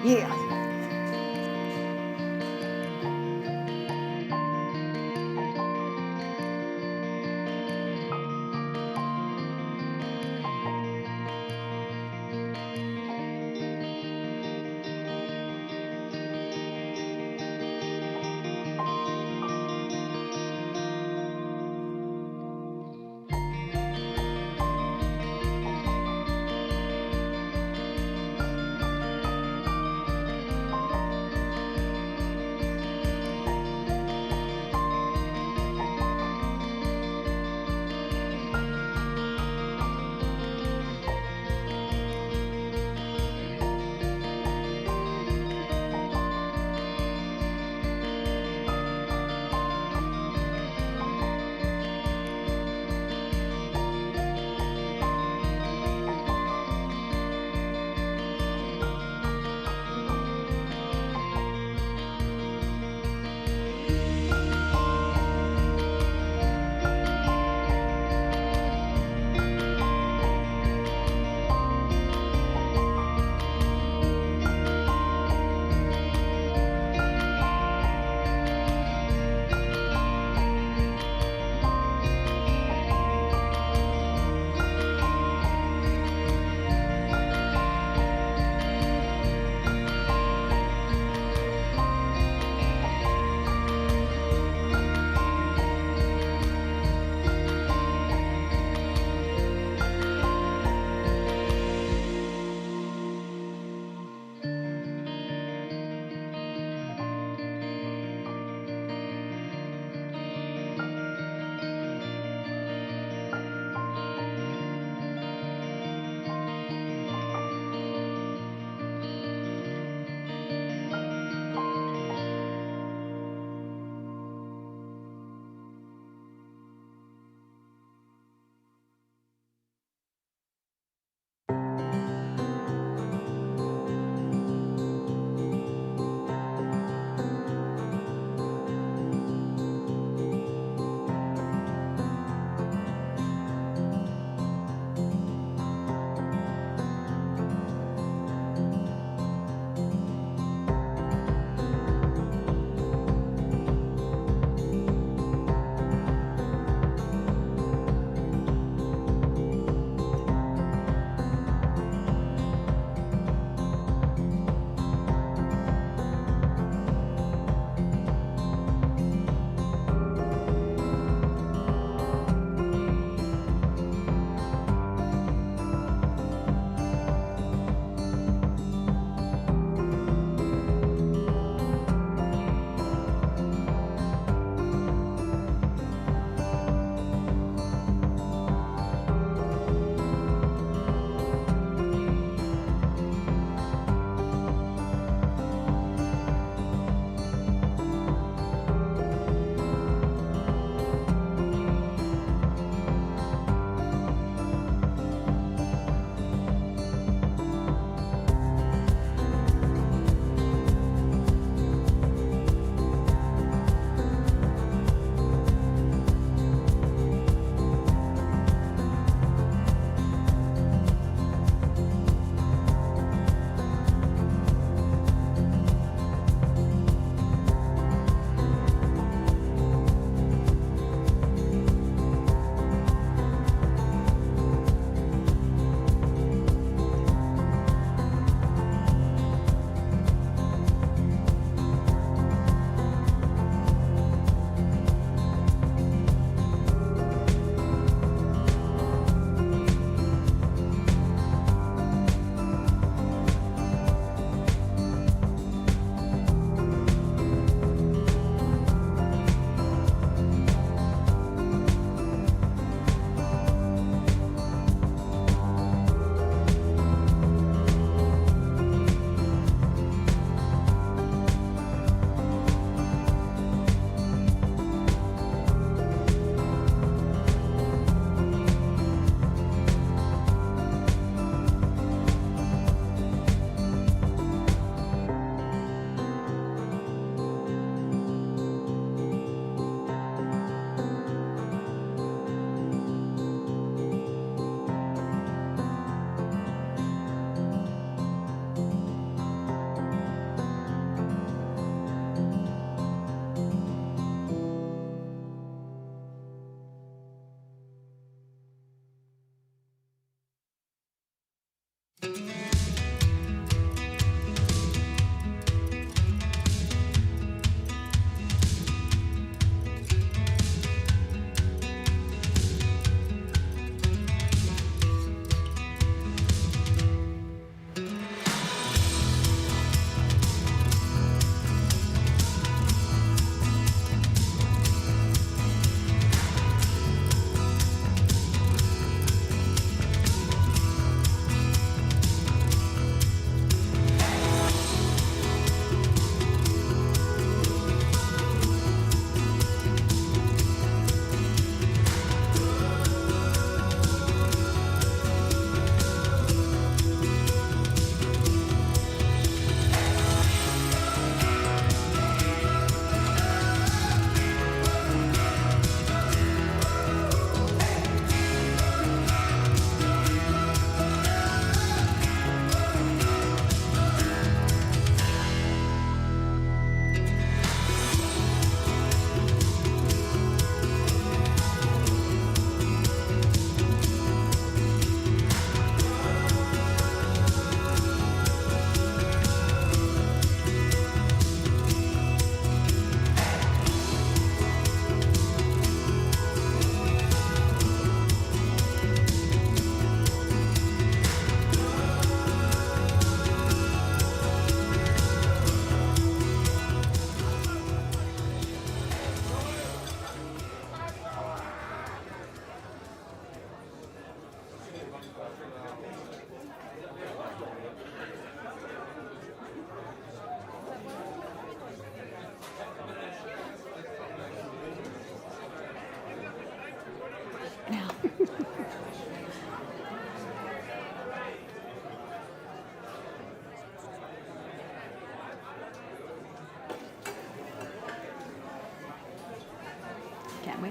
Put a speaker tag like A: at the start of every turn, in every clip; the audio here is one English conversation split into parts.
A: Yeah.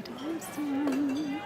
A: going to have some.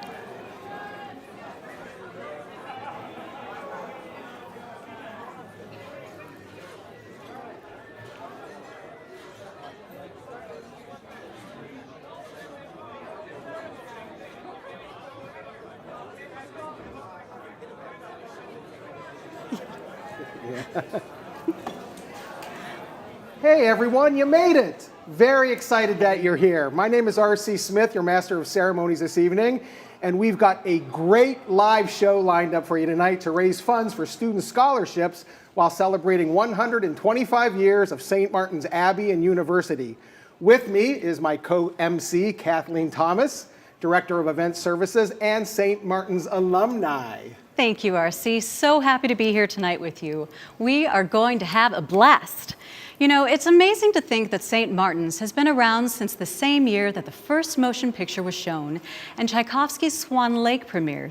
B: Hey everyone, you made it! Very excited that you're here. My name is R.C. Smith, your Master of Ceremonies this evening, and we've got a great live show lined up for you tonight to raise funds for student scholarships while celebrating 125 years of St. Martin's Abbey and University. With me is my co-MC, Kathleen Thomas, Director of Event Services and St. Martin's alumni.
A: Thank you, R.C. So happy to be here tonight with you. We are going to have a blast. You know, it's amazing to think that St. Martin's has been around since the same year that the first motion picture was shown and Tchaikovsky's Swan Lake premiered.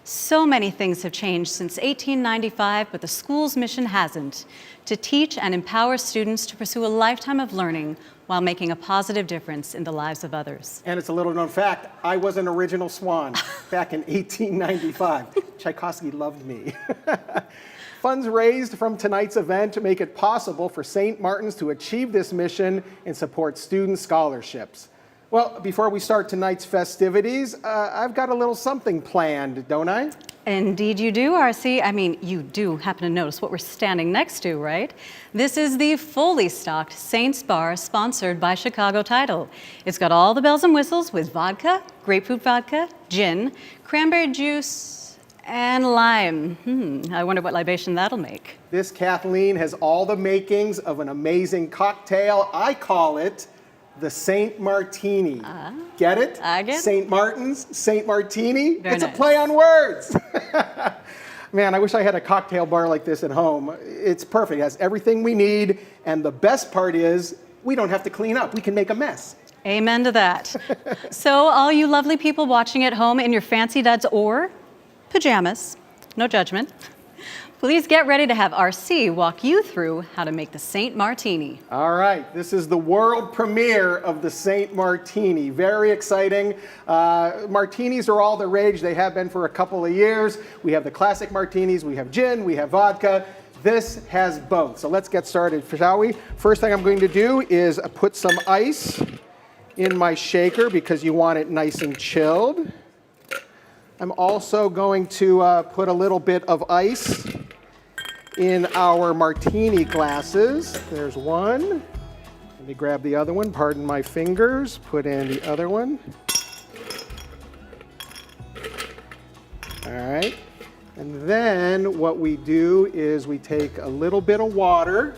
A: So many things have changed since 1895, but the school's mission hasn't: to teach and empower students to pursue a lifetime of learning while making a positive difference in the lives of others.
B: And it's a little known fact, I was an original Swan back in 1895. Tchaikovsky loved me. Funds raised from tonight's event make it possible for St. Martin's to achieve this mission and support student scholarships. Well, before we start tonight's festivities, I've got a little something planned, don't I?
A: Indeed you do, R.C. I mean, you do happen to notice what we're standing next to, right? This is the fully stocked Saints Bar sponsored by Chicago Title. It's got all the bells and whistles with vodka, grapefruit vodka, gin, cranberry juice, and lime. I wonder what libation that'll make.
B: This, Kathleen, has all the makings of an amazing cocktail. I call it the Saint Martini. Get it?
A: I get it.
B: St. Martin's, Saint Martini.
A: Very
B: it's
A: nice.
B: a play on words. Man, I wish I had a cocktail bar like this at home. It's perfect. It has everything we need. And the best part is we don't have to clean up. We can make a mess.
A: Amen to that. So all you lovely people watching at home in your fancy duds or pajamas, no judgment, please get ready to have RC walk you through how to make the Saint Martini.
B: All right, this is the world premiere of the Saint Martini. Very exciting. Martinis are all the rage. They have been for a couple of years. We have the classic martinis, we have gin, we have vodka. This has both. So let's get started, shall we? First thing I'm going to do is put some ice in my shaker because you want it nice and chilled. I'm also going to put a little bit of ice in our martini glasses. There's one. Let me grab the other one. Pardon my fingers. Put in the other one. All right. And then what we do is we take a little bit of water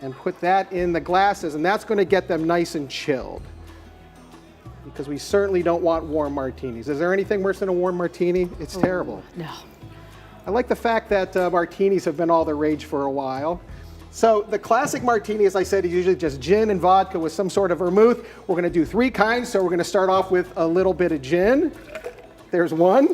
B: and put that in the glasses, and that's going to get them nice and chilled, because we certainly don't want warm martinis. Is there anything worse than a warm martini? It's terrible.
A: No.
B: I like the fact that martinis have been all the rage for a while. So the classic martini, as I said, is usually just gin and vodka with some sort of vermouth. We're going to do three kinds. So we're going to start off with a little bit of gin. There's one.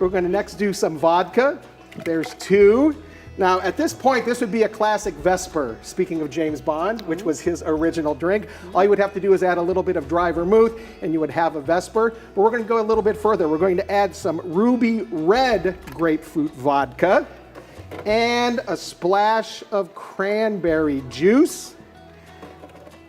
B: We're going to next do some vodka. There's two. Now, at this point, this would be a classic Vesper, speaking of James Bond, which was his original drink. All you would have to do is add a little bit of dry vermouth, and you would have a Vesper. But we're going to go a little bit further. We're going to add some ruby red grapefruit vodka and a splash of cranberry juice.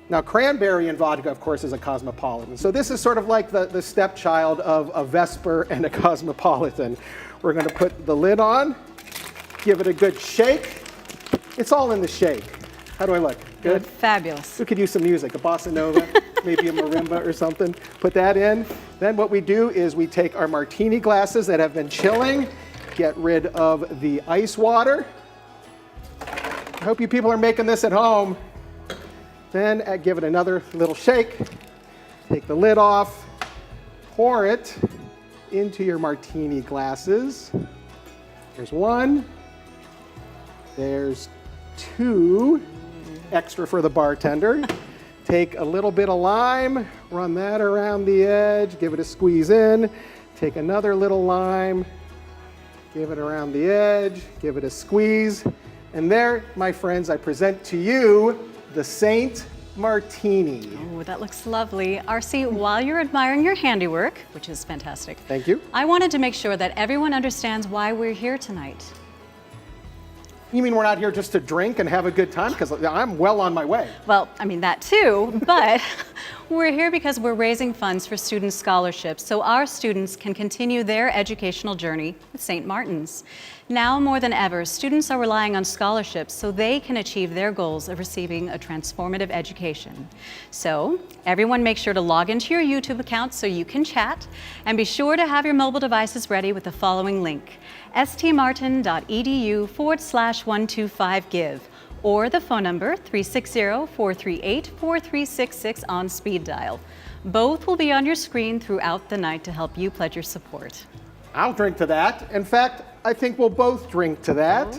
B: Now, cranberry and vodka, of course, is a cosmopolitan. So this is sort of like the stepchild of a Vesper and a cosmopolitan. We're going to put the lid on. Give it a good shake. It's all in the shake. How do I look? Good?
A: Fabulous.
B: We could use some music, a bossa nova, maybe a marimba or something. Put that in. Then what we do is we take our martini glasses that have been chilling, get rid of the ice water. I hope you people are making this at home. Then give it another little shake. Take the lid off. Pour it into your martini glasses. There's one. There's two, extra for the bartender. Take a little bit of lime, run that around the edge, give it a squeeze in. Take another little lime, give it around the edge, give it a squeeze. And there, my friends, I present to you the Saint Martini.
A: Oh, that looks lovely. RC, while you're admiring your handiwork, which is fantastic,
B: Thank you.
A: I wanted to make sure that everyone understands why we're here tonight.
B: You mean we're not here just to drink and have a good time? Because I'm well on my way.
A: Well, I mean that too, but we're here because we're raising funds for student scholarships so our students can continue their educational journey with St. Martin's. Now more than ever, students are relying on scholarships so they can achieve their goals of receiving a transformative education. So everyone make sure to log into your YouTube account so you can chat, and be sure to have your mobile devices ready with the following link: stmartin.edu/125give, or the phone number 360-438-4366 on speed dial. Both will be on your screen throughout the night to help you pledge your support.
B: I'll drink to that. In fact, I think we'll both drink to that.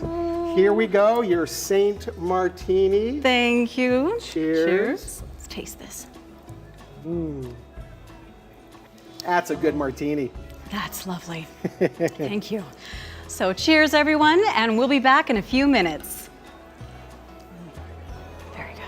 B: Here we go, your Saint Martini.
A: Thank you.
B: Cheers.
A: Let's taste this.
B: That's a good martini.
A: That's lovely. Thank you. So cheers, everyone, and we'll be back in a few minutes. Very good.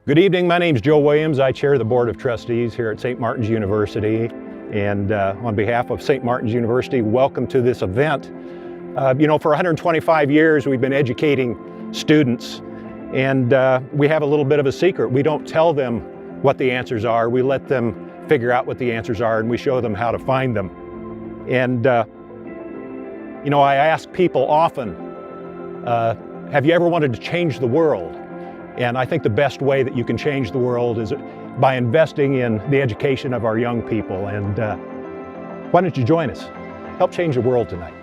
C: Good evening, my name is Joe Williams. I chair the Board of Trustees here at St. Martin's University. And on behalf of St. Martin's University, welcome to this event. For 125 years, we've been educating students, and we have a little bit of a secret. We don't tell them what the answers are. We let them figure out what the answers are, and we show them how to find them. And, I ask people often, have you ever wanted to change the world? And I think the best way that you can change the world is by investing in the education of our young people. And why don't you join us? Help change the world tonight.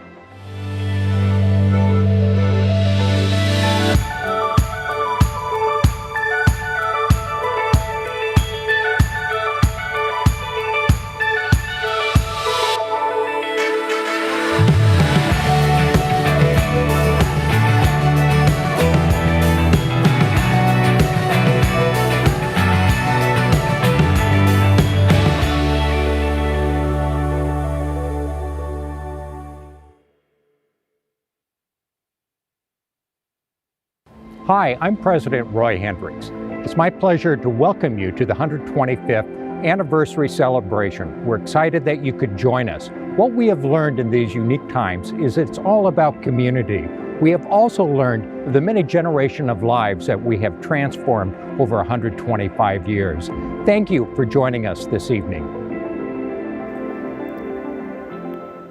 D: Hi, I'm President Roy Hendricks. It's my pleasure to welcome you to the 125th anniversary celebration. We're excited that you could join us. What we have learned in these unique times is it's all about community. We have also learned the many generations of lives that we have transformed over 125 years. Thank you for joining us this evening.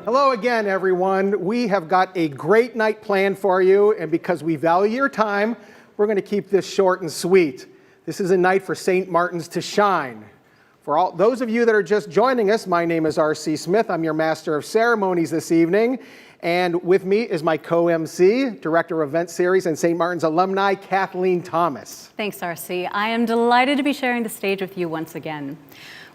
B: Hello again, everyone. We have got a great night planned for you, and because we value your time, we're going to keep this short and sweet. This is a night for St. Martin's to shine. For all those of you that are just joining us, my name is R.C. Smith. I'm your Master of Ceremonies this evening, and with me is my co-MC, Director of Event Series and St. Martin's alumni, Kathleen Thomas.
A: Thanks, R.C. I am delighted to be sharing the stage with you once again.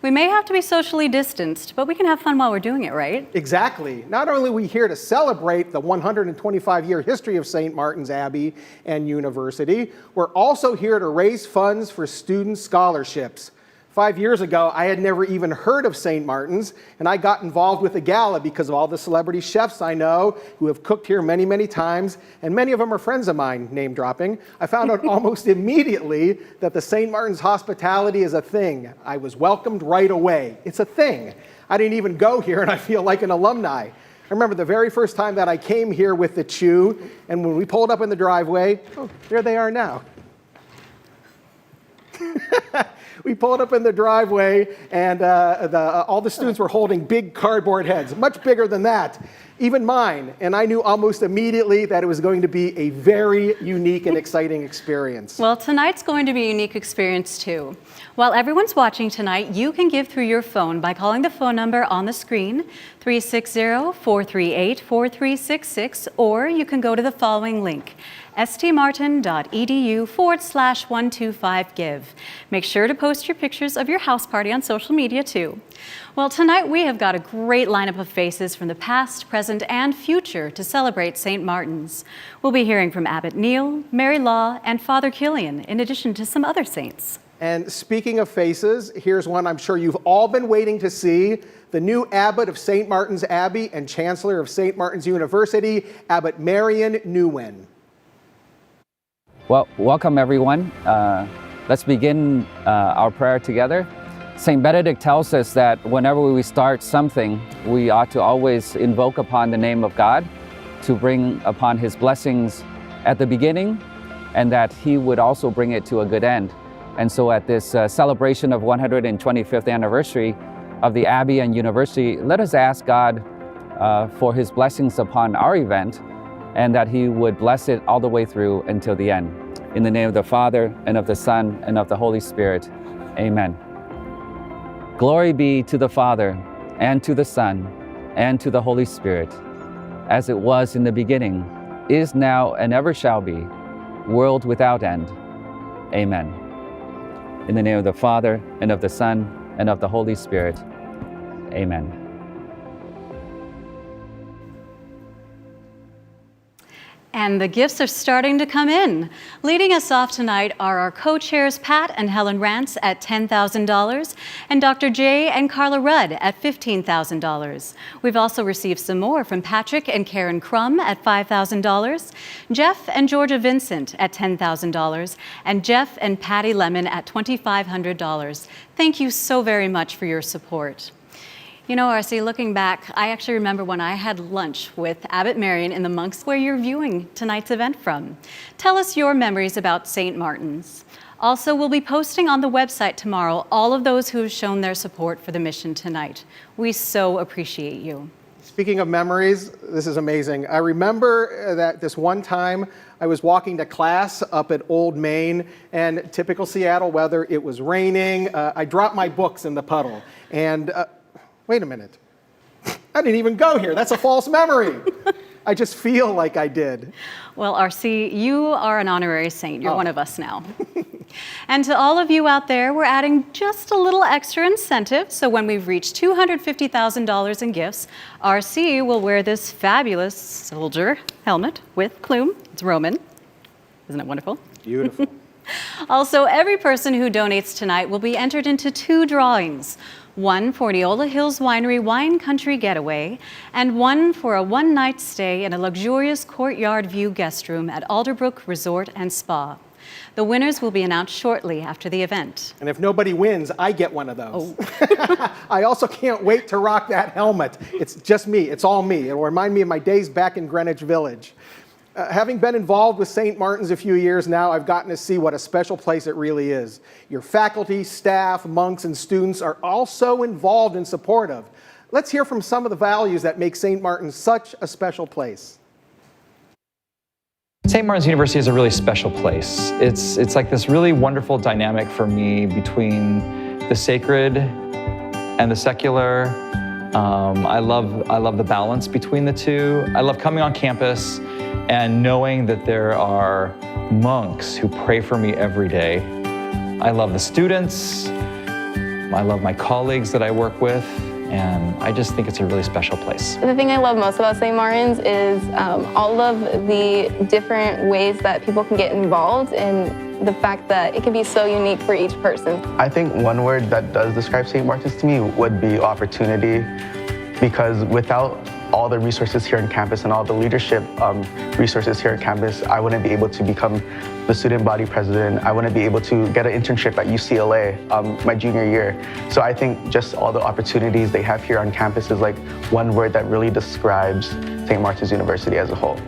A: We may have to be socially distanced, but we can have fun while we're doing it, right?
B: Exactly. Not only are we here to celebrate the 125-year history of St. Martin's Abbey and University, we're also here to raise funds for student scholarships. 5 years ago, I had never even heard of St. Martin's, and I got involved with the gala because of all the celebrity chefs I know who have cooked here many, many times, and many of them are friends of mine, name dropping. I found out almost immediately that the St. Martin's hospitality is a thing. I was welcomed right away. It's a thing. I didn't even go here, and I feel like an alumni. I remember the very first time that I came here with the Chew, and when we pulled up in the driveway, oh, there they are now. We pulled up in the driveway, and all the students were holding big cardboard heads, much bigger than that, even mine. And I knew almost immediately that it was going to be a very unique and exciting experience.
A: Well, tonight's going to be a unique experience too. While everyone's watching tonight, you can give through your phone by calling the phone number on the screen, 360-438-4366, or you can go to the following link, stmartin.edu/125give. Make sure to post your pictures of your house party on social media too. Well, tonight we have got a great lineup of faces from the past, present, and future to celebrate St. Martin's. We'll be hearing from Abbot Neil, Mary Law, and Father Killian, in addition to some other saints.
B: And speaking of faces, here's one I'm sure you've all been waiting to see. The new abbot of St. Martin's Abbey and Chancellor of St. Martin's University, Abbot Marion Nguyen.
E: Well, welcome everyone. Let's begin our prayer together. St. Benedict tells us that whenever we start something, we ought to always invoke upon the name of God to bring upon His blessings at the beginning, and that He would also bring it to a good end. And so at this celebration of 125th anniversary of the Abbey and University, let us ask God for His blessings upon our event, and that He would bless it all the way through until the end. In the name of the Father, and of the Son, and of the Holy Spirit. Amen. Glory be to the Father, and to the Son, and to the Holy Spirit, as it was in the beginning, is now, and ever shall be, world without end. Amen. In the name of the Father, and of the Son, and of the Holy Spirit. Amen.
A: And the gifts are starting to come in. Leading us off tonight are our co-chairs Pat and Helen Rance at $10,000 and Dr. Jay and Carla Rudd at $15,000. We've also received some more from Patrick and Karen Crum at $5,000, Jeff and Georgia Vincent at $10,000, and Jeff and Patty Lemon at $2,500. Thank you so very much for your support. You know, R.C., looking back, I actually remember when I had lunch with Abbot Marion in the monks where you're viewing tonight's event from. Tell us your memories about St. Martin's. Also, we'll be posting on the website tomorrow all of those who have shown their support for the mission tonight. We so appreciate you.
B: Speaking of memories, this is amazing. I remember that this one time I was walking to class up at Old Main, and typical Seattle weather, it was raining. I dropped my books in the puddle, and wait a minute. I didn't even go here. That's a false memory. I just feel like I did.
A: Well, R.C., you are an honorary saint. You're one of us now. And to all of you out there, we're adding just a little extra incentive. So when we've reached $250,000 in gifts, R.C. will wear this fabulous soldier helmet with plume. It's Roman. Isn't it wonderful?
B: Beautiful.
A: Also, every person who donates tonight will be entered into 2 drawings. One for Neola Hills Winery Wine Country Getaway, and one for a one-night stay in a luxurious courtyard view guest room at Alderbrook Resort and Spa. The winners will be announced shortly after the event.
B: And if nobody wins, I get one of those. Oh. I also can't wait to rock that helmet. It's just me. It's all me. It'll remind me of my days back in Greenwich Village. Having been involved with St. Martin's a few years now, I've gotten to see what a special place it really is. Your faculty, staff, monks, and students are all so involved and supportive. Let's hear from some of the values that make St. Martin's such a special place.
F: St. Martin's University is a really special place. It's like this really wonderful dynamic for me between the sacred and the secular. I love the balance between the two. I love coming on campus and knowing that there are monks who pray for me every day. I love the students. I love my colleagues that I work with. And I just think it's a really special place.
G: The thing I love most about St. Martin's is all of the different ways that people can get involved and the fact that it can be so unique for each person.
H: I think one word that does describe St. Martin's to me would be opportunity, because without all the resources here on campus and all the leadership resources here on campus, I wouldn't be able to become the student body president. I wouldn't be able to get an internship at UCLA my junior year. So I think just all the opportunities they have here on campus is like one word that really describes St. Martin's University as a whole.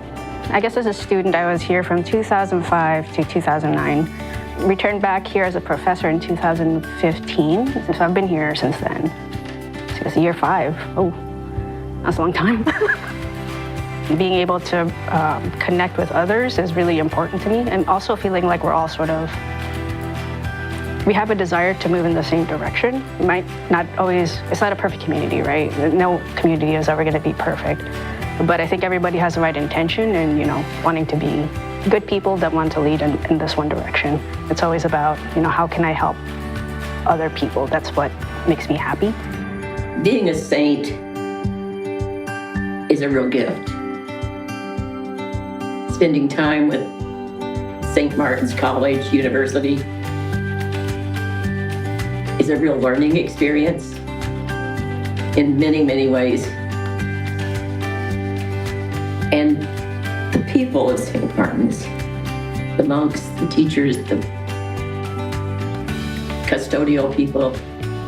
I: I guess as a student, I was here from 2005 to 2009. Returned back here as a professor in 2015, so I've been here since then. So it's year 5. Oh. That's a long time. Being able to connect with others is really important to me, and also feeling like we're all we have a desire to move in the same direction. It might not always, it's not a perfect community, right? No community is ever gonna be perfect. But I think everybody has the right intention and, wanting to be good people that want to lead in this one direction. It's always about, how can I help other people? That's what makes me happy.
J: Being a saint is a real gift. Spending time with St. Martin's College, University is a real learning experience in many, many ways. And the people of St. Martin's, the monks, the teachers, the custodial people,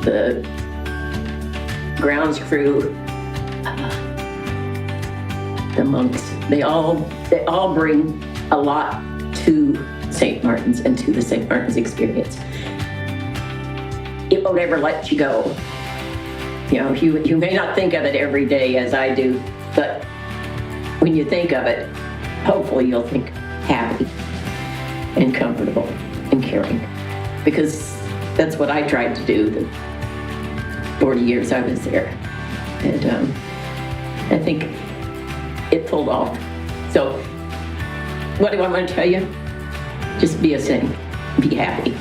J: the grounds crew, the monks, they all bring a lot to St. Martin's and to the St. Martin's experience. It won't ever let you go. You may not think of it every day as I do, but when you think of it, hopefully you'll think happy and comfortable and caring, because that's what I tried to do the 40 years I was there. And I think it pulled off. So what do I want to tell you? Just be a saint, be happy.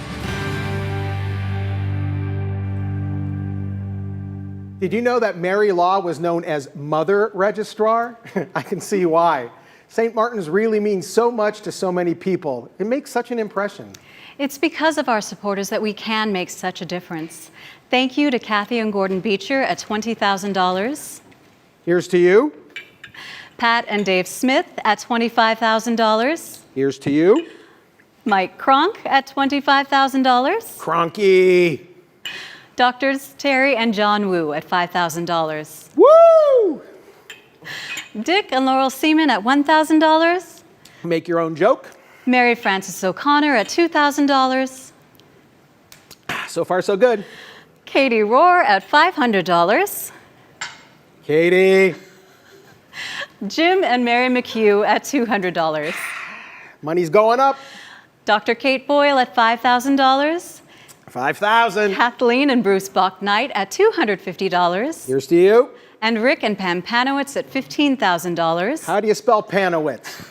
B: Did you know that Mary Law was known as Mother Registrar? I can see why. St. Martin's really means so much to so many people. It makes such an impression.
A: It's because of our supporters that we can make such a difference. Thank you to Kathy and Gordon Beecher at $20,000.
B: Here's to you.
A: Pat and Dave Smith at $25,000.
B: Here's to you.
A: Mike Cronk at $25,000.
B: Cronky.
A: Doctors Terry and John Wu at $5,000.
B: Woo!
A: Dick and Laurel Seaman at $1,000.
B: Make your own joke.
A: Mary Frances O'Connor at $2,000.
B: So far, so good.
A: Katie Rohr at $500.
B: Katie.
A: Jim and Mary McHugh at $200.
B: Money's going up.
A: Dr. Kate Boyle at $5,000.
B: 5,000.
A: Kathleen and Bruce Bach-Knight at $250.
B: Here's to you.
A: And Rick and Pam Panowitz at $15,000.
B: How do you spell Panowitz?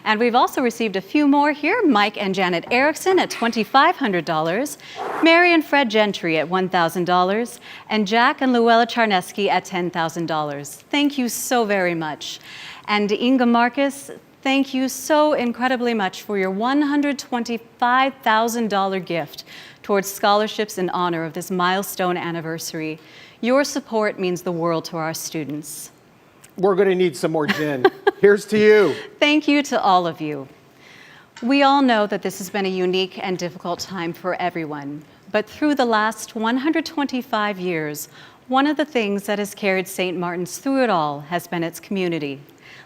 A: And we've also received a few more here. Mike and Janet Erickson at $2,500. Mary and Fred Gentry at $1,000. And Jack and Luella Charneski at $10,000. Thank you so very much. And Inga Marcus, thank you so incredibly much for your $125,000 gift towards scholarships in honor of this milestone anniversary. Your support means the world to our students.
B: We're going to need some more gin. Here's to you.
A: Thank you to all of you. We all know that this has been a unique and difficult time for everyone, but through the last 125 years, one of the things that has carried St. Martin's through it all has been its community.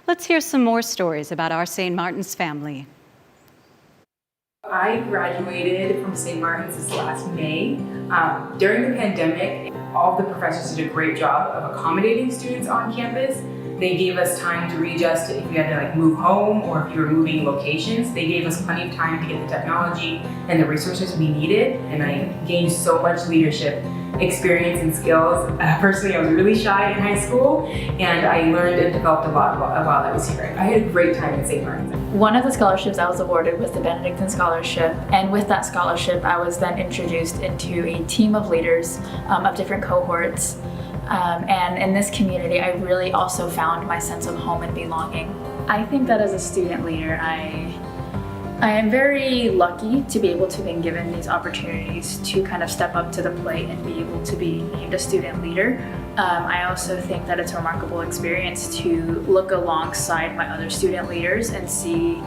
A: Let's hear some more stories about our St. Martin's family.
K: I graduated from St. Martin's this last May. During the pandemic, all of the professors did a great job of accommodating students on campus. They gave us time to readjust if we had to move home or if you were moving locations. They gave us plenty of time to get the technology and the resources we needed, and I gained so much leadership experience and skills. Personally, I was really shy in high school, and I learned and developed a lot while I was here. I had a great time at St. Martin's.
L: One of the scholarships I was awarded was the Benedictine Scholarship, and with that scholarship I was then introduced into a team of leaders of different cohorts. And in this community, I really also found my sense of home and belonging. I think that as a student leader, I am very lucky to be able to be given these opportunities to kind of step up to the plate and be able to be named a student leader. I also think that it's a remarkable experience to look alongside my other student leaders and see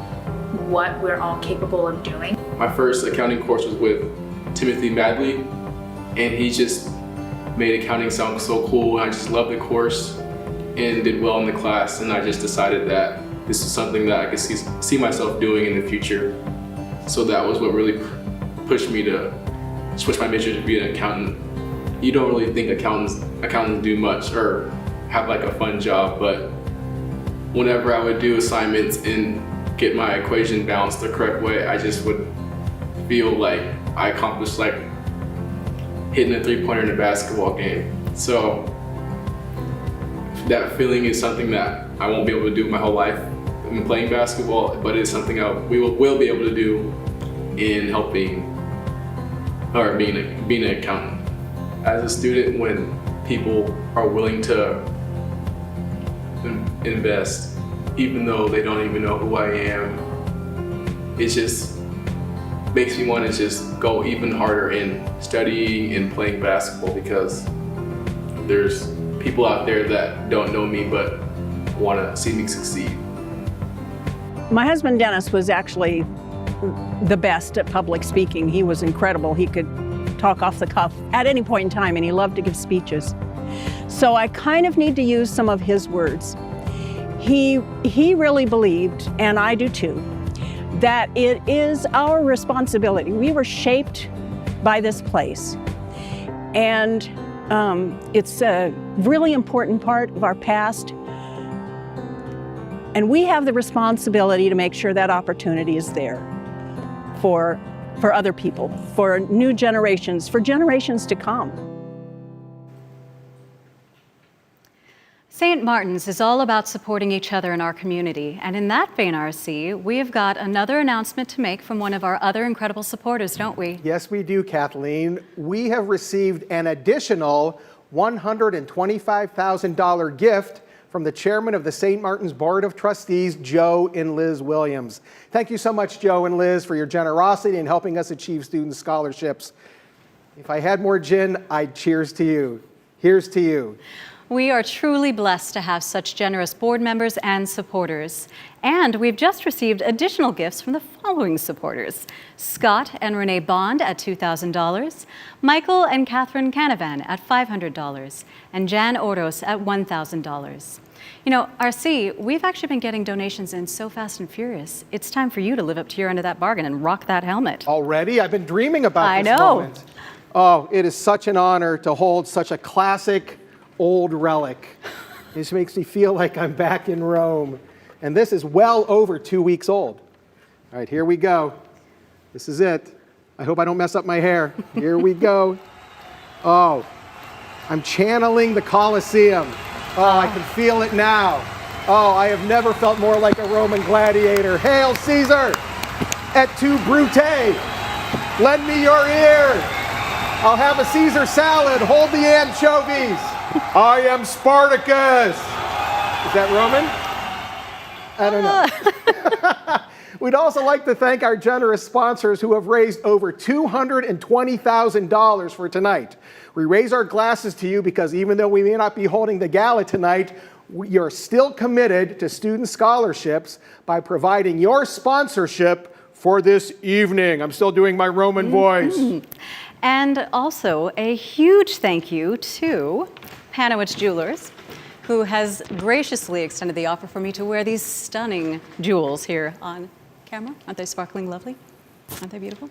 L: what we're all capable of doing.
M: My first accounting course was with Timothy Madley, and he just made accounting sound so cool, and I just loved the course and did well in the class, and I just decided that this is something that I could see myself doing in the future. So that was what really pushed me to switch my major to be an accountant. You don't really think accountants do much or have a fun job, but whenever I would do assignments and get my equation balanced the correct way, I just would feel like I accomplished hitting a three-pointer in a basketball game. So that feeling is something that I won't be able to do my whole life in playing basketball, but it's something we will be able to do in helping or being an accountant. As a student, when people are willing to invest, even though they don't even know who I am, it just makes me want to just go even harder in studying and playing basketball, because there's people out there that don't know me but want to see me succeed.
N: My husband Dennis was actually the best at public speaking. He was incredible. He could talk off the cuff at any point in time, and he loved to give speeches. So I kind of need to use some of his words. He really believed, and I do too, that it is our responsibility. We were shaped by this place, and it's a really important part of our past, and we have the responsibility to make sure that opportunity is there for other people, for new generations, for generations to come.
A: St. Martin's is all about supporting each other in our community, and in that vein, RC, we have got another announcement to make from one of our other incredible supporters, don't we?
B: Yes, we do, Kathleen. We have received an additional $125,000 gift from the chairman of the St. Martin's Board of Trustees, Joe and Liz Williams. Thank you so much, Joe and Liz, for your generosity in helping us achieve student scholarships. If I had more gin, I'd cheers to you. Here's to you.
A: We are truly blessed to have such generous board members and supporters. And we've just received additional gifts from the following supporters: Scott and Renee Bond at $2,000, Michael and Catherine Canavan at $500, and Jan Oros at $1,000. You know, RC, we've actually been getting donations in so fast and furious. It's time for you to live up to your end of that bargain and rock that helmet.
B: Already? I've been dreaming about this moment. Oh, it is such an honor to hold such a classic old relic. This makes me feel like I'm back in Rome. And this is well over 2 weeks old. All right, here we go. This is it. I hope I don't mess up my hair. Here we go. Oh, I'm channeling the Colosseum. Oh, I can feel it now. Oh, I have never felt more like a Roman gladiator. Hail Caesar! Et tu, Brute! Lend me your ear! I'll have a Caesar salad. Hold the anchovies. I am Spartacus. Is that Roman? I don't know. We'd also like to thank our generous sponsors who have raised over $220,000 for tonight. We raise our glasses to you because even though we may not be holding the gala tonight, you're still committed to student scholarships by providing your sponsorship for this evening. I'm still doing my Roman voice.
A: And also a huge thank you to Panowitz Jewelers, who has graciously extended the offer for me to wear these stunning jewels here on camera. Aren't they sparkling lovely? Aren't they beautiful?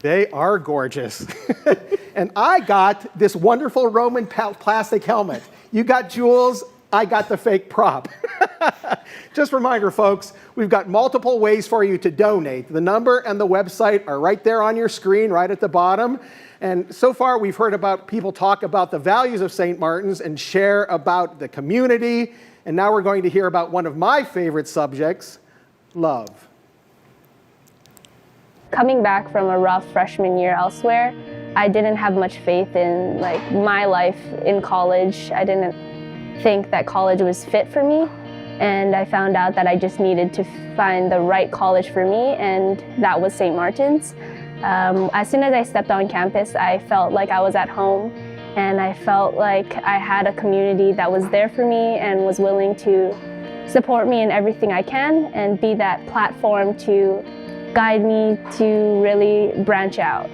B: They are gorgeous. And I got this wonderful Roman plastic helmet. You got jewels, I got the fake prop. Just a reminder, folks, we've got multiple ways for you to donate. The number and the website are right there on your screen, right at the bottom. And so far, we've heard about people talk about the values of St. Martin's and share about the community. And now we're going to hear about one of my favorite subjects, love.
G: Coming back from a rough freshman year elsewhere, I didn't have much faith in my life in college. I didn't think that college was fit for me. And I found out that I just needed to find the right college for me, and that was St. Martin's. As soon as I stepped on campus, I felt like I was at home, and I felt like I had a community that was there for me and was willing to support me in everything I can and be that platform to guide me to really branch out.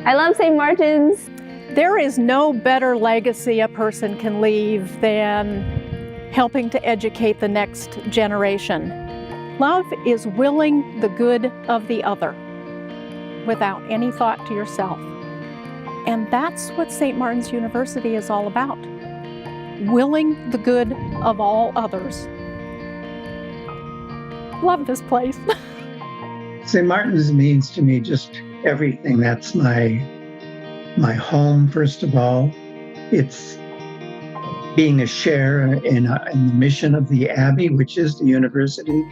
G: I love St. Martin's.
N: There is no better legacy a person can leave than helping to educate the next generation. Love is willing the good of the other without any thought to yourself. And that's what St. Martin's University is all about. Willing the good of all others. Love this place.
O: St. Martin's means to me just everything. That's my home, first of all. It's being a share in the mission of the Abbey, which is the university,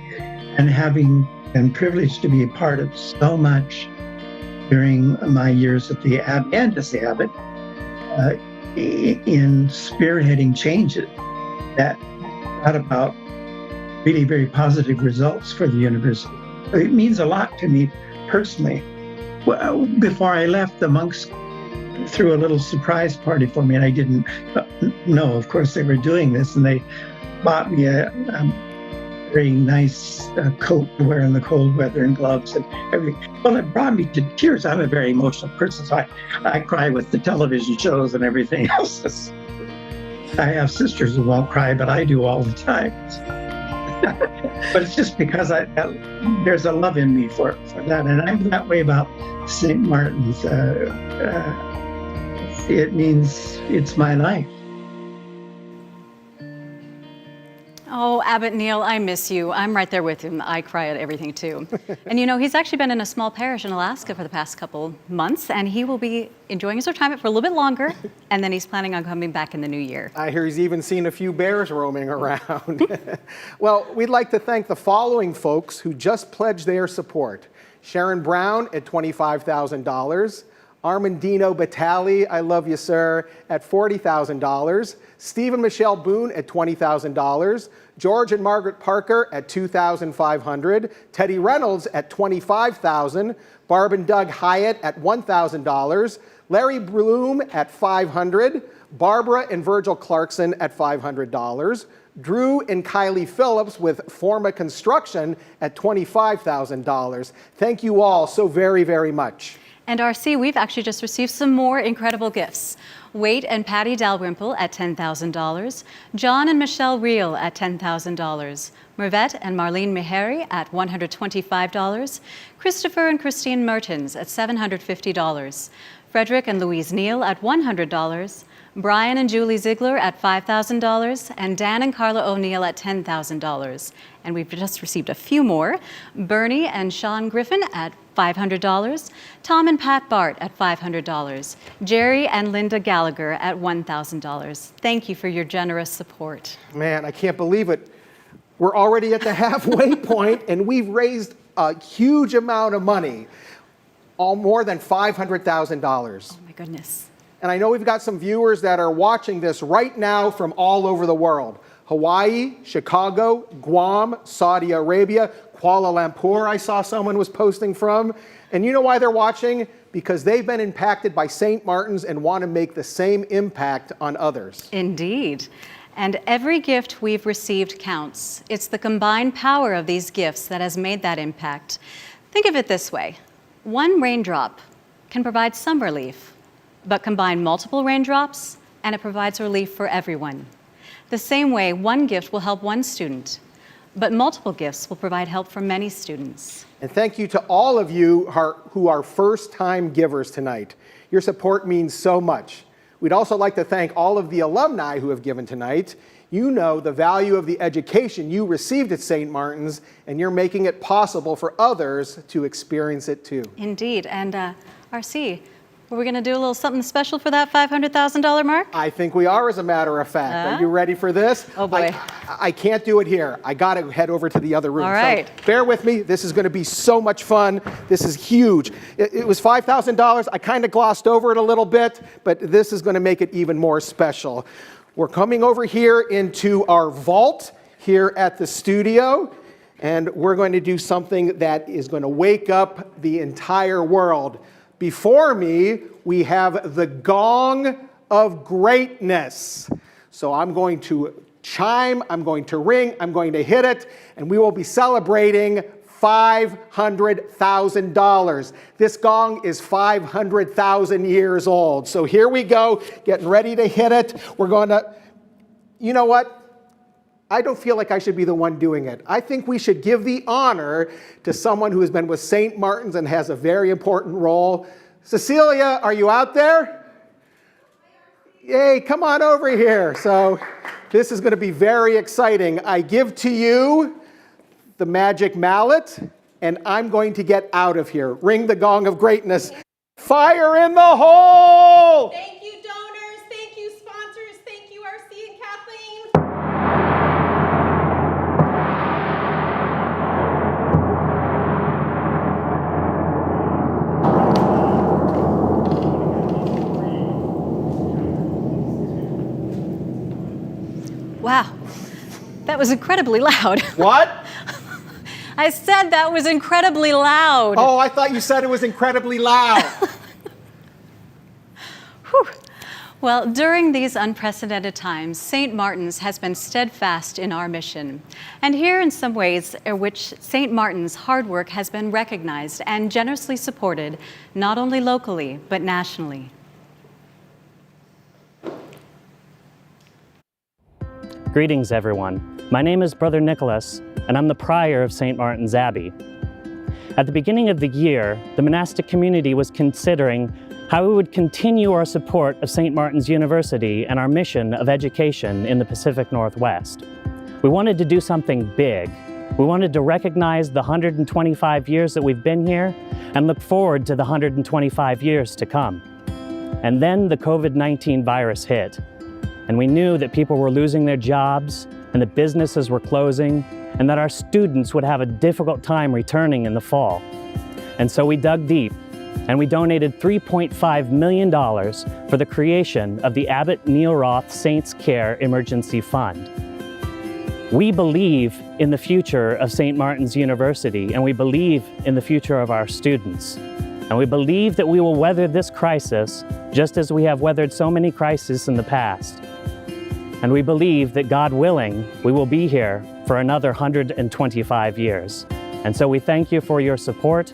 O: and having been privileged to be a part of so much during my years at the Abbey and as the abbot, in spearheading changes that brought about really very positive results for the university. It means a lot to me personally. Well, before I left, the monks threw a little surprise party for me, and I didn't know, of course, they were doing this, and they bought me a very nice coat to wear in the cold weather and gloves and everything. Well, it brought me to tears. I'm a very emotional person, so I cry with the television shows and everything else. I have sisters who won't cry, but I do all the time. But it's just because there's a love in me for that, and I'm that way about St. Martin's. It means it's my life.
A: Oh, Abbot Neil, I miss you. I'm right there with him. I cry at everything too. And you know, he's actually been in a small parish in Alaska for the past couple months, and he will be enjoying his retirement for a little bit longer, and then he's planning on coming back in the new year.
B: I hear he's even seen a few bears roaming around. Well, we'd like to thank the following folks who just pledged their support. Sharon Brown at $25,000, Armandino Batali, I love you, sir, at $40,000. Stephen Michelle Boone at $20,000. George and Margaret Parker at $2,500. Teddy Reynolds at $25,000. Barb and Doug Hyatt at $1,000. Larry Bloom at $500. Barbara and Virgil Clarkson at $500. Drew and Kylie Phillips with Forma Construction at $25,000. Thank you all so very, very much.
A: And RC, we've actually just received some more incredible gifts. Wade and Patty Dalrymple at $10,000. John and Michelle Reel at $10,000. Mervette and Marlene Meharry at $125. Christopher and Christine Mertens at $750. Frederick and Louise Neal at $100. Brian and Julie Ziegler at $5,000, and Dan and Carla O'Neill at $10,000. And we've just received a few more. Bernie and Sean Griffin at $500, Tom and Pat Bart at $500, Jerry and Linda Gallagher at $1,000. Thank you for your generous support.
B: Man, I can't believe it. We're already at the halfway point, and we've raised a huge amount of money, all more than $500,000.
A: Oh my goodness.
B: And I know we've got some viewers that are watching this right now from all over the world. Hawaii, Chicago, Guam, Saudi Arabia, Kuala Lumpur, I saw someone was posting from. And you know why they're watching? Because they've been impacted by St. Martin's and want to make the same impact on others.
A: Indeed. And every gift we've received counts. It's the combined power of these gifts that has made that impact. Think of it this way. One raindrop can provide some relief, but combine multiple raindrops and it provides relief for everyone. The same way, one gift will help one student, but multiple gifts will provide help for many students.
B: And thank you to all of you who are first-time givers tonight. Your support means so much. We'd also like to thank all of the alumni who have given tonight. You know the value of the education you received at St. Martin's, and you're making it possible for others to experience it too.
A: Indeed, and RC, are we going to do a little something special for that $500,000 mark?
B: I think we are, as a matter of fact. Are you ready for this?
A: Oh boy.
B: I can't do it here. I got to head over to the other room.
A: All right.
B: So bear with me. This is going to be so much fun. This is huge. It was $5,000. I kind of glossed over it a little bit, but this is going to make it even more special. We're coming over here into our vault here at the studio, and we're going to do something that is going to wake up the entire world. Before me, we have the gong of greatness. So I'm going to chime, I'm going to ring, I'm going to hit it, and we will be celebrating $500,000. This gong is 500,000 years old. So here we go, getting ready to hit it. We're going to, you know what? I don't feel like I should be the one doing it. I think we should give the honor to someone who has been with St. Martin's and has a very important role. Cecilia, are you out there? Yay, come on over here. So this is going to be very exciting. I give to you the magic mallet, and I'm going to get out of here. Ring the gong of greatness. Fire in the hole!
P: Thank you, donors. Thank you, sponsors. Thank you, RC and Kathleen.
A: Wow, that was incredibly loud.
B: What?
A: I said that was incredibly loud.
B: Oh, I thought you said it was incredibly loud.
A: Whew. Well, during these unprecedented times, St. Martin's has been steadfast in our mission. And here in some ways in which St. Martin's hard work has been recognized and generously supported, not only locally, but nationally.
Q: Greetings, everyone. My name is Brother Nicholas, and I'm the prior of St. Martin's Abbey. At the beginning of the year, the monastic community was considering how we would continue our support of St. Martin's University and our mission of education in the Pacific Northwest. We wanted to do something big. We wanted to recognize the 125 years that we've been here and look forward to the 125 years to come. And then the COVID-19 virus hit. And we knew that people were losing their jobs and that businesses were closing and that our students would have a difficult time returning in the fall. And so we dug deep And we donated $3.5 million for the creation of the Abbot Neil Roth Saints Care Emergency Fund. We believe in the future of St. Martin's University, and we believe in the future of our students. And we believe that we will weather this crisis just as we have weathered so many crises in the past. And we believe that, God willing, we will be here for another 125 years. And so we thank you for your support,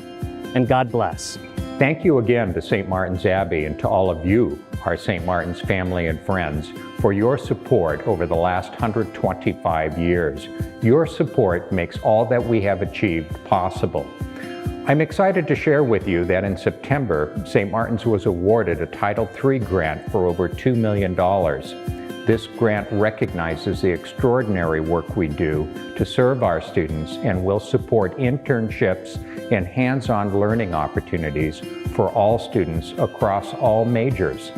Q: and God bless.
D: Thank you again to St. Martin's Abbey and to all of you, our St. Martin's family and friends, for your support over the last 125 years. Your support makes all that we have achieved possible. I'm excited to share with you that in September, St. Martin's was awarded a Title III grant for over $2 million. This grant recognizes the extraordinary work we do to serve our students and will support internships and hands-on learning opportunities for all students across all majors.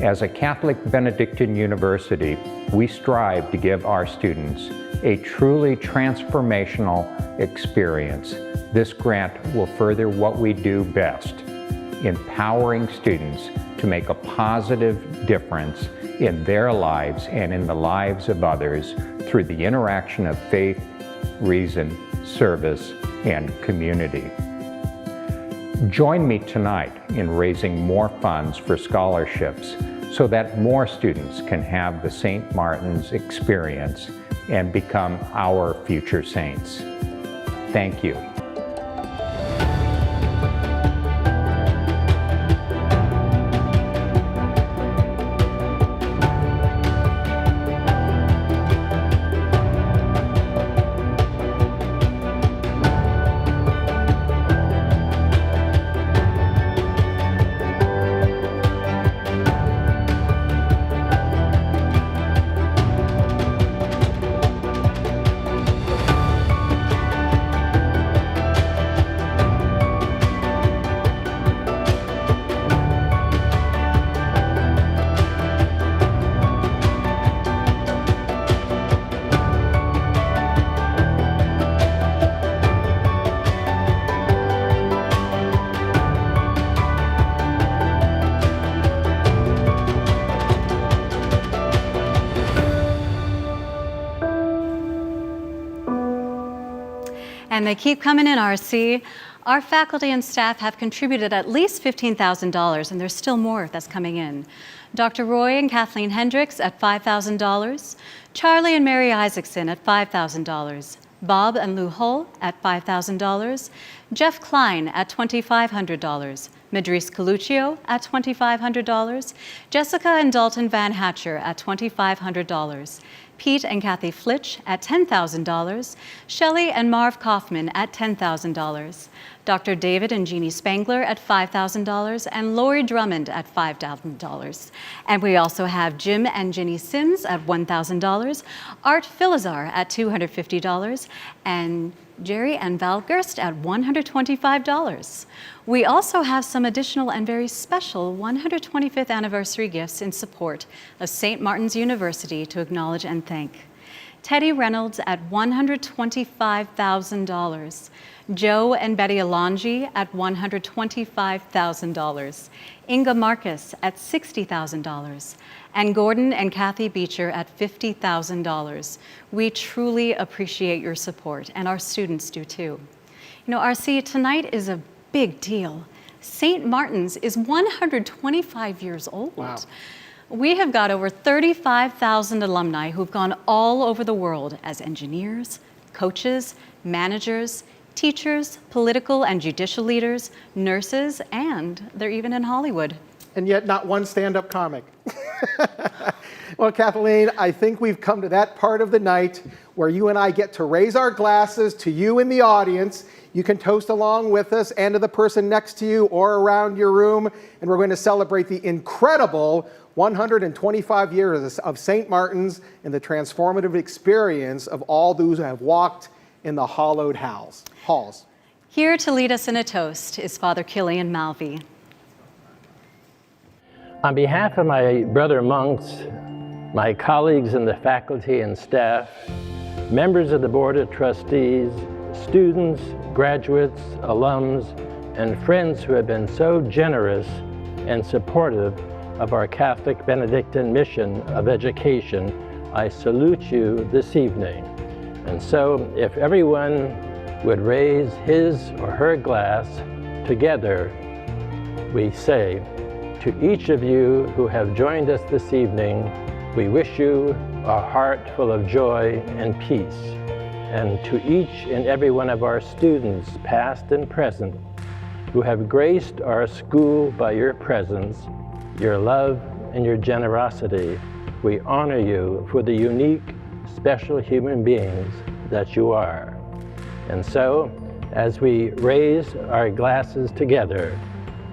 D: As a Catholic Benedictine university, we strive to give our students a truly transformational experience. This grant will further what we do best, empowering students to make a positive difference in their lives and in the lives of others through the interaction of faith, reason, service, and community. Join me tonight in raising more funds for scholarships so that more students can have the St. Martin's experience and become our future saints. Thank you.
A: And they keep coming in, RC. Our faculty and staff have contributed at least $15,000, and there's still more that's coming in. Dr. Roy and Kathleen Hendricks at $5,000, Charlie and Mary Isaacson at $5,000, Bob and Lou Hull at $5,000, Jeff Klein at $2,500, Madris Coluccio at $2,500, Jessica and Dalton Van Hatcher at $2,500, Pete and Kathy Flitch at $10,000, Shelley and Marv Kaufman at $10,000, Dr. David and Jeannie Spangler at $5,000, and Lori Drummond at $5,000. And we also have Jim and Ginny Sims at $1,000, Art Filazar at $250, and Jerry and Val Gerst at $125. We also have some additional and very special 125th anniversary gifts in support of St. Martin's University to acknowledge and thank. Teddy Reynolds at $125,000. Joe and Betty Alongi at $125,000. Inga Marcus at $60,000. And Gordon and Kathy Beecher at $50,000. We truly appreciate your support, and our students do too. You know, RC, tonight is a big deal. St. Martin's is 125 years old.
B: Wow.
A: We have got over 35,000 alumni who've gone all over the world as engineers, coaches, managers, teachers, political and judicial leaders, nurses, and they're even in Hollywood.
B: And yet not one stand-up comic. Well, Kathleen, I think we've come to that part of the night where you and I get to raise our glasses to you in the audience. You can toast along with us and to the person next to you or around your room, and we're going to celebrate the incredible 125 years of St. Martin's and the transformative experience of all those who have walked in the hallowed halls.
A: Here to lead us in a toast is Father Killian Malvey.
R: On behalf of my brother monks, my colleagues in the faculty and staff, members of the Board of Trustees, students, graduates, alums, and friends who have been so generous and supportive of our Catholic Benedictine mission of education, I salute you this evening. And so, if everyone would raise his or her glass, together we say, to each of you who have joined us this evening, we wish you a heart full of joy and peace. And to each and every one of our students, past and present, who have graced our school by your presence, your love, and your generosity, we honor you for the unique, special human beings that you are. And so, as we raise our glasses together,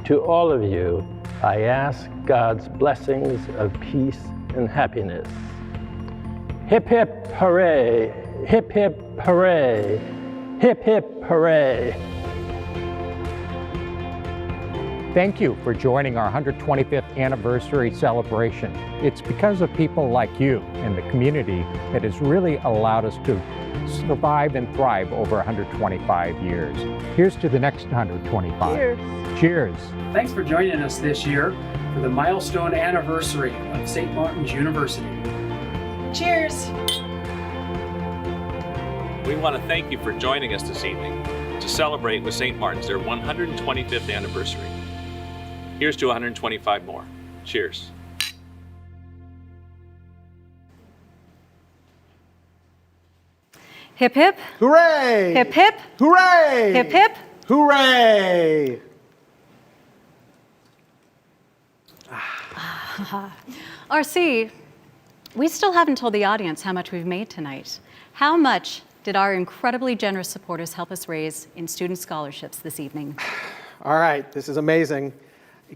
R: to all of you, I ask God's blessings of peace and happiness. Hip hip hooray, hip hip hooray, hip hip hooray.
D: Thank you for joining our 125th anniversary celebration. It's because of people like you in the community that has really allowed us to survive and thrive over 125 years. Here's to the next 125.
N: Cheers.
D: Cheers.
S: Thanks for joining us this year for the milestone anniversary of St. Martin's University.
P: Cheers.
T: We want to thank you for joining us this evening to celebrate with St. Martin's their 125th anniversary. Here's to 125 more. Cheers.
A: Hip hip.
B: Hooray!
A: Hip hip.
B: Hooray!
A: Hip hip.
B: Hooray!
A: RC, we still haven't told the audience how much we've made tonight. How much did our incredibly generous supporters help us raise in student scholarships this evening?
B: All right, this is amazing.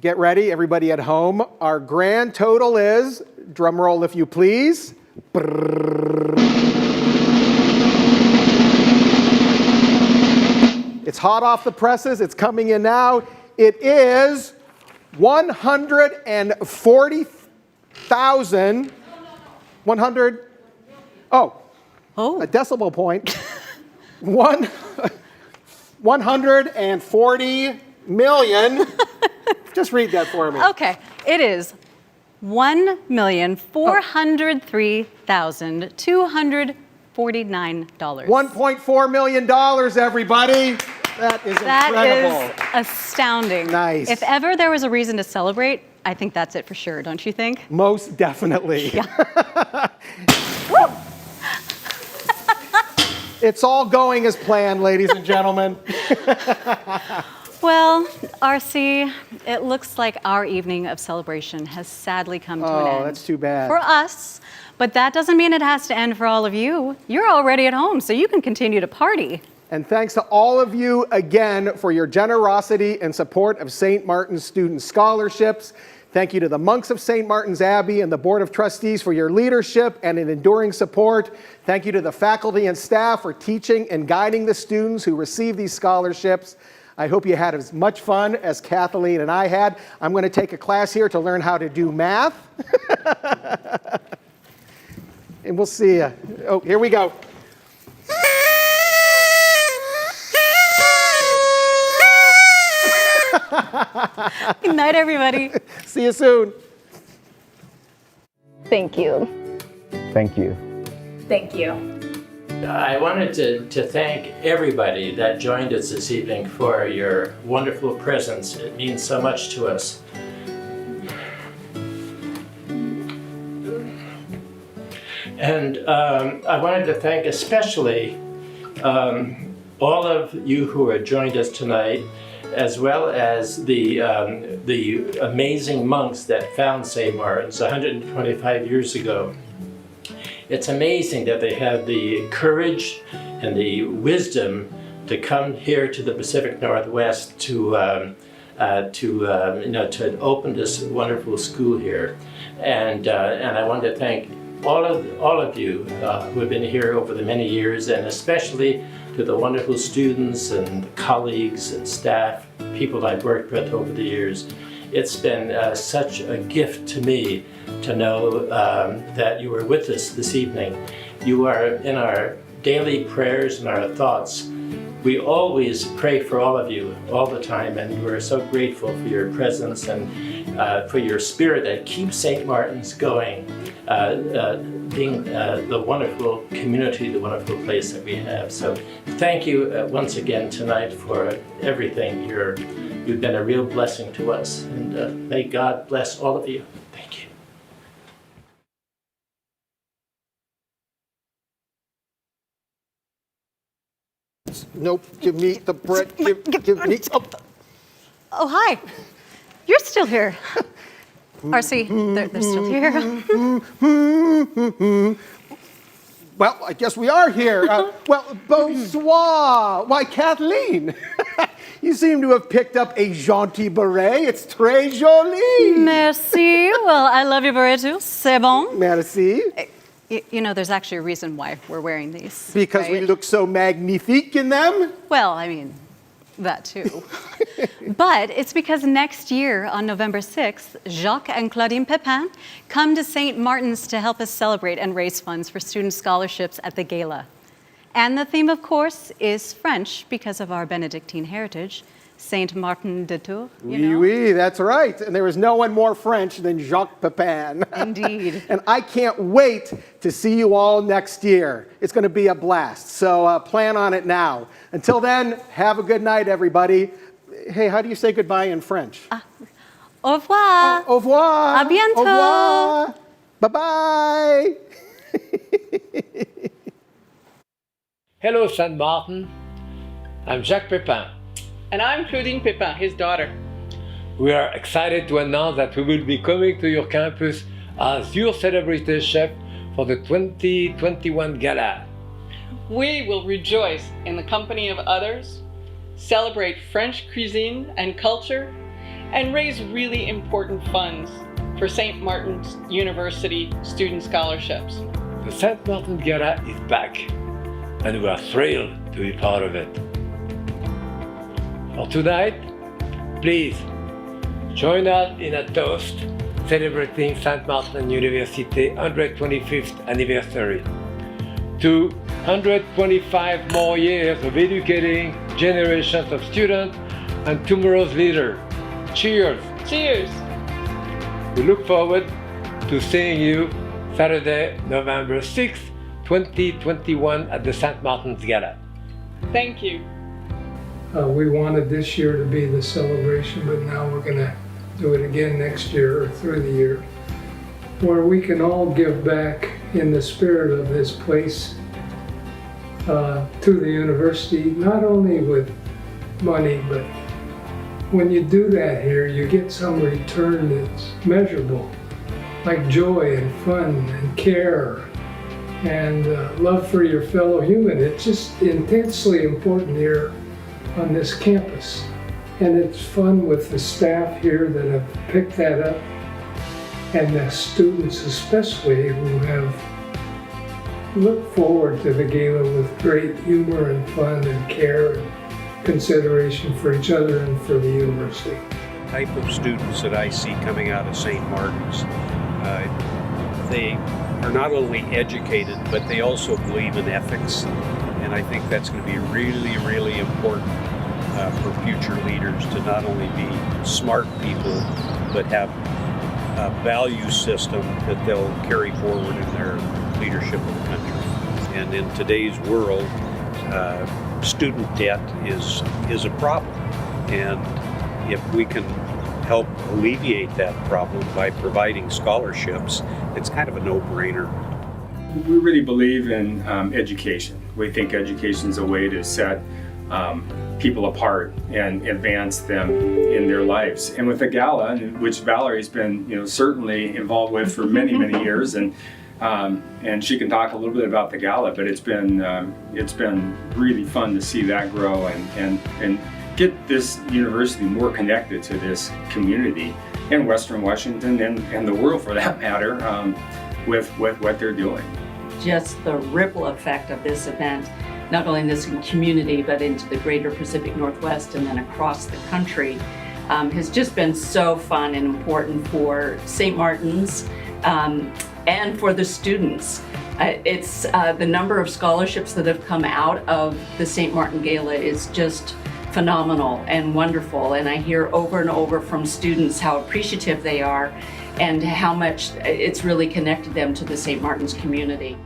B: Get ready, everybody at home. Our grand total is, drum roll if you please. It's hot off the presses, it's coming in now. It is 140,000, 100, a decimal point. 140 million. Just read that for me.
A: Okay, it is $1,403,249.
B: $1.4 million, everybody. That is incredible.
A: That is astounding.
B: Nice.
A: If ever there was a reason to celebrate, I think that's it for sure, don't you think?
B: Most definitely.
A: Yeah.
B: It's all going as planned, ladies and gentlemen.
A: Well, RC, it looks like our evening of celebration has sadly come to an end.
B: Oh, that's too bad.
A: For us, but that doesn't mean it has to end for all of you. You're already at home, so you can continue to party.
B: And thanks to all of you again for your generosity and support of St. Martin's Student Scholarships. Thank you to the monks of St. Martin's Abbey and the Board of Trustees for your leadership and an enduring support. Thank you to the faculty and staff for teaching and guiding the students who receive these scholarships. I hope you had as much fun as Kathleen and I had. I'm going to take a class here to learn how to do math. And we'll see you. Oh, here we go.
A: Good night, everybody.
B: See you soon.
G: Thank you.
H: Thank you.
L: Thank you.
R: I wanted to thank everybody that joined us this evening for your wonderful presence. It means so much to us. And I wanted to thank especially all of you who have joined us tonight, as well as the amazing monks that found St. Martin's 125 years ago. It's amazing that they had the courage and the wisdom to come here to the Pacific Northwest to open this wonderful school here. And I want to thank all of you who have been here over the many years, and especially to the wonderful students and colleagues and staff, people I've worked with over the years. It's been such a gift to me to know that you were with us this evening. You are in our daily prayers and our thoughts. We always pray for all of you all the time, and we're so grateful for your presence and for your spirit that keeps St. Martin's going, being the wonderful community, the wonderful place that we have. So thank you once again tonight for everything. You've been a real blessing to us, and may God bless all of you. Thank you.
B: Nope, give me the bread. Give me.
A: Oh, hi. You're still here. RC, they're still here.
B: Well, I guess we are here. Well, bonsoir. Why, Kathleen, you seem to have picked up a jaunty beret. It's très joli.
A: Merci. Well, I love your beret too. C'est bon.
B: Merci.
A: You know, there's actually a reason why we're wearing these.
B: Because
A: right?
B: we look so magnifique in them?
A: Well, I mean, that too. But it's because next year, on November 6th, Jacques and Claudine Pepin come to St. Martin's to help us celebrate and raise funds for student scholarships at the gala. And the theme, of course, is French because of our Benedictine heritage. Saint Martin de Tours, you know?
B: Oui, that's right. And there is no one more French than Jacques Pepin.
A: Indeed.
B: And I can't wait to see you all next year. It's going to be a blast. So plan on it now. Until then, have a good night, everybody. Hey, how do you say goodbye in French?
A: Au revoir.
B: Au revoir.
A: À bientôt.
B: Au revoir. Bye-bye.
U: Hello, St. Martin. I'm Jacques Pepin.
V: And I'm Claudine Pepin, his daughter.
U: We are excited to announce that we will be coming to your campus as your celebrity chef for the 2021 Gala.
V: We will rejoice in the company of others, celebrate French cuisine and culture, and raise really important funds for St. Martin's University student scholarships.
U: The St. Martin Gala is back, and we are thrilled to be part of it. For tonight, please join us in a toast celebrating St. Martin University 125th anniversary. 225 more years of educating generations of students and tomorrow's leader. Cheers!
V: Cheers!
U: We look forward to seeing you Saturday, November 6th, 2021 at the St. Martin's Gala.
V: Thank you.
W: We wanted this year to be the celebration, but now we're going to do it again next year or through the year, where we can all give back in the spirit of this place to the university, not only with money, but when you do that here, you get some return that's measurable, like joy and fun and care and love for your fellow human. It's just intensely important here on this campus. And it's fun with the staff here that have picked that up, and the students especially who have looked forward to the gala with great humor and fun and care and consideration for each other and for the university.
X: The type of students that I see coming out of St. Martin's, they are not only educated, but they also believe in ethics. And I think that's going to be really, really important for future leaders to not only be smart people, but have a value system that they'll carry forward in their leadership of the country. And in today's world, student debt is a problem. And if we can help alleviate that problem by providing scholarships, it's kind of a no-brainer.
Y: We really believe in education. We think education is a way to set people apart and advance them in their lives. And with the gala, which Valerie's been, certainly involved with for many, many years, and she can talk a little bit about the gala, but it's been really fun to see that grow and get this university more connected to this community in Western Washington and the world, for that matter, with what they're doing.
Z: Just the ripple effect of this event, not only in this community, but into the greater Pacific Northwest and then across the country, has just been so fun and important for St. Martin's and for the students. It's the number of scholarships that have come out of the St. Martin Gala is just phenomenal and wonderful. And I hear over and over from students how appreciative they are and how much it's really connected them to the St. Martin's community.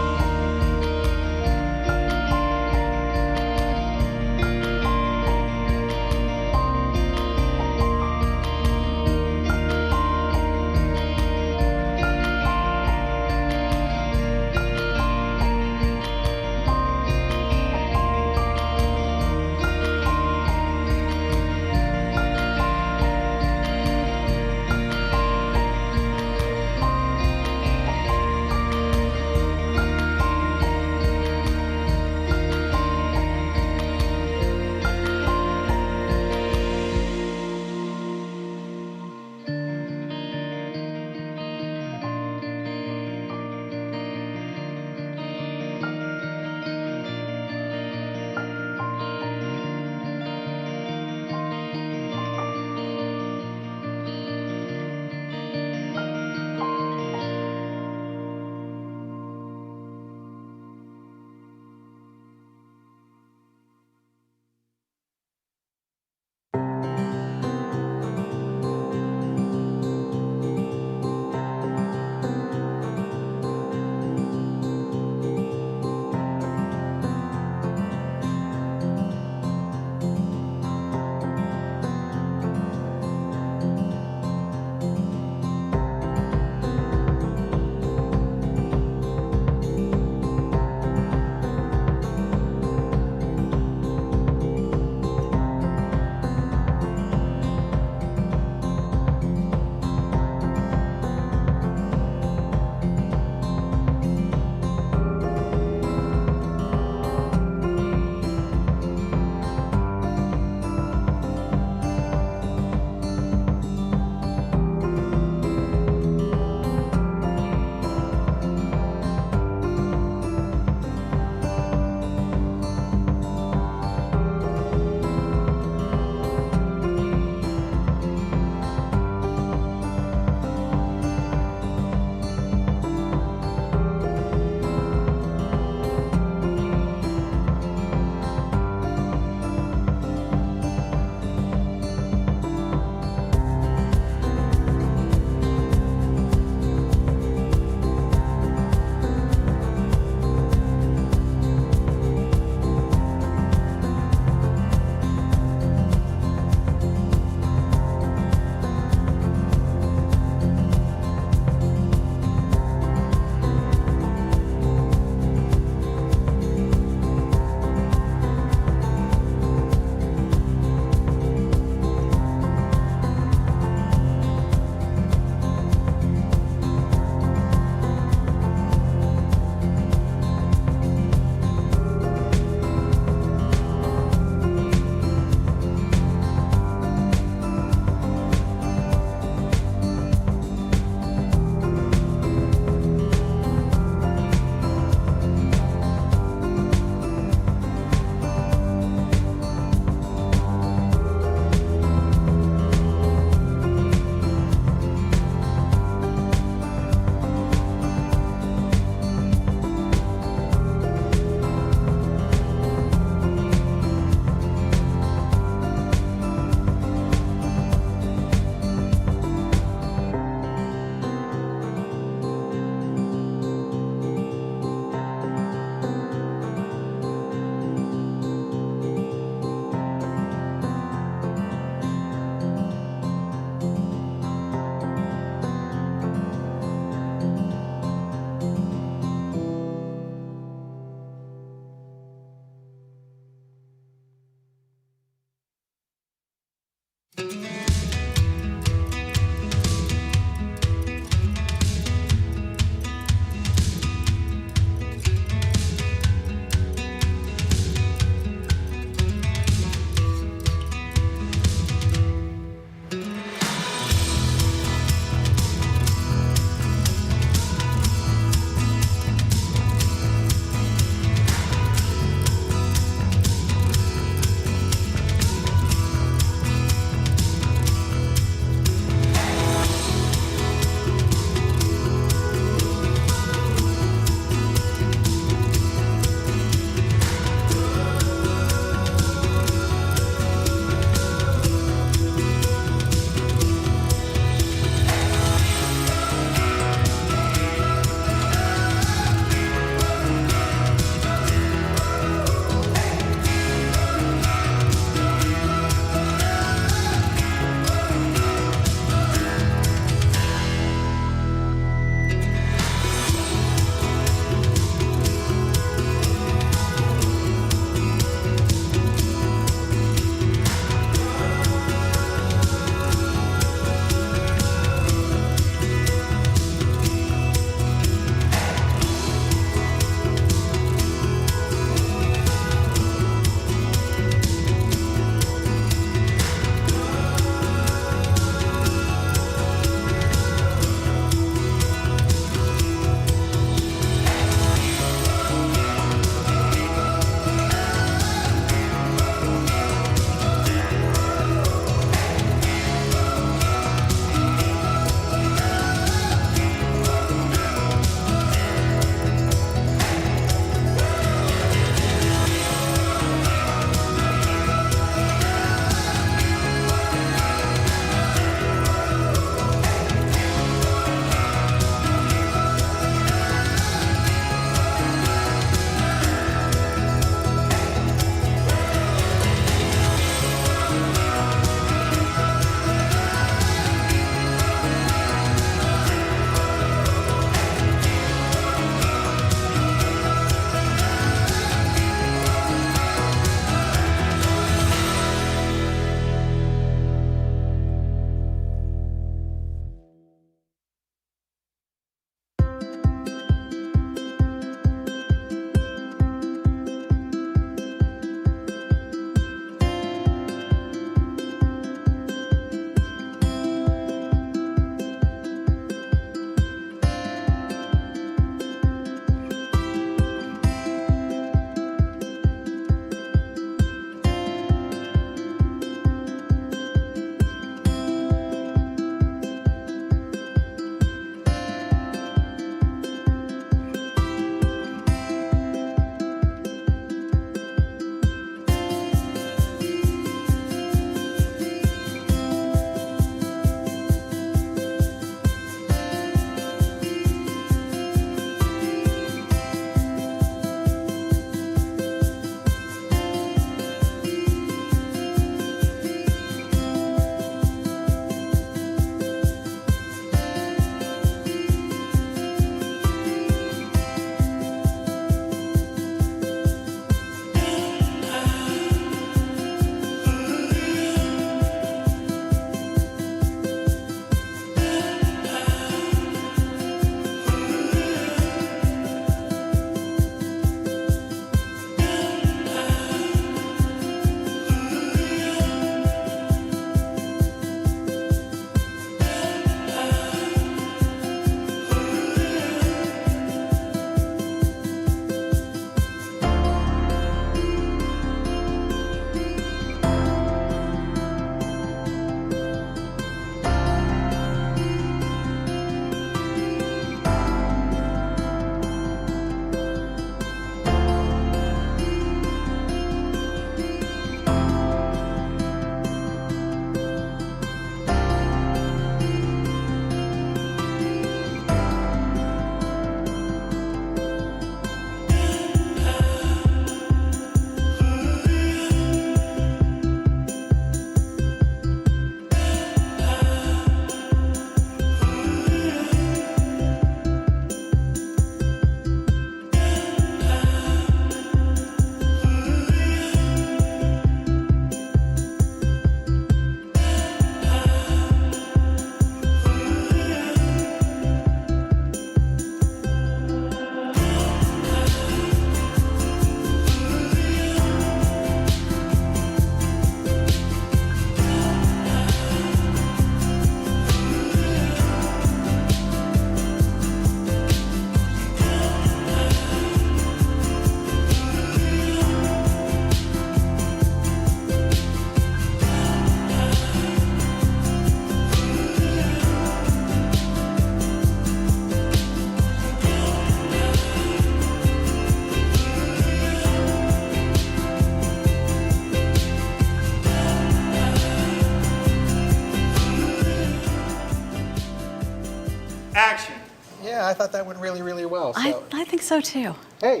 C: Action.
B: Yeah, I thought that went really, really well. So.
A: I think so too.
B: Hey,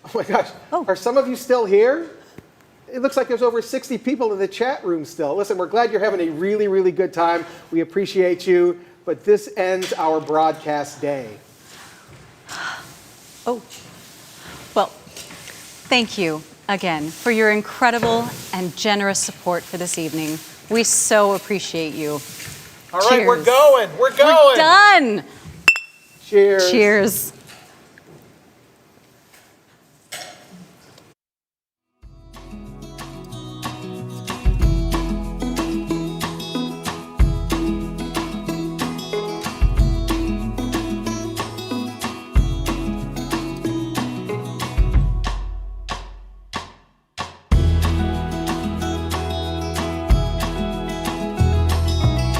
B: oh my gosh, are some of you still here? It looks like there's over 60 people in the chat room still. Listen, we're glad you're having a really, really good time. We appreciate you, but this ends our broadcast day.
A: Oh, well, thank you again for your incredible and generous support for this evening. We so appreciate you.
C: All right, we're going. We're going.
A: We're done.
B: Cheers.
A: Cheers.